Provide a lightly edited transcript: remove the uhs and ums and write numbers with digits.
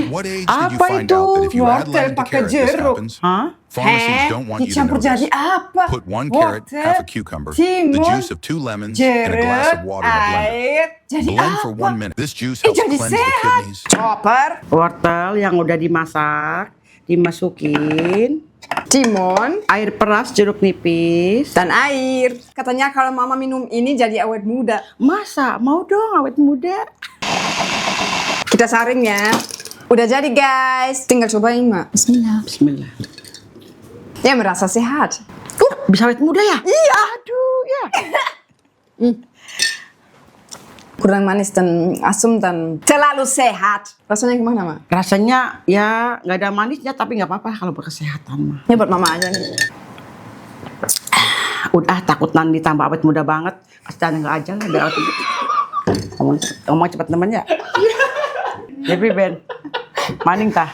At what age did you Apa find itu? out that if you add Wortel lemon to pakai carrot, this jeruk. happens? Hah? Pharmacies don't want you to dicampur know jadi this. apa? Put 1 carrot, Wortel, half a cucumber, the timun, juice of 2 lemons, and a glass of jeruk, water in a blender. air. Jadi Blend for apa? 1 minute. This juice helps Jadi cleanse the sehat. kidneys. Chopper, Wortel yang udah dimasak, dimasukin, timun, air peras jeruk nipis. dan air. Katanya kalau mama minum ini jadi awet muda. Masa? Mau dong awet muda? Kita saring ya. Udah jadi guys. Tinggal cobain mak. Bismillah. Bismillah. Ya merasa sehat. Bisa awet muda ya? Iya. Aduh, ya. Kurang manis dan asam dan terlalu sehat. Rasanya gimana mak? Rasanya ya nggak ada manisnya tapi nggak apa-apa kalau berkesehatan mah. Ini buat mama aja nih. Udah takut nanti tambah awet muda banget. Asalnya nggak aja lah. Udah awet muda. Ngomong cepet temen ya. Jadi Ben, maning tah.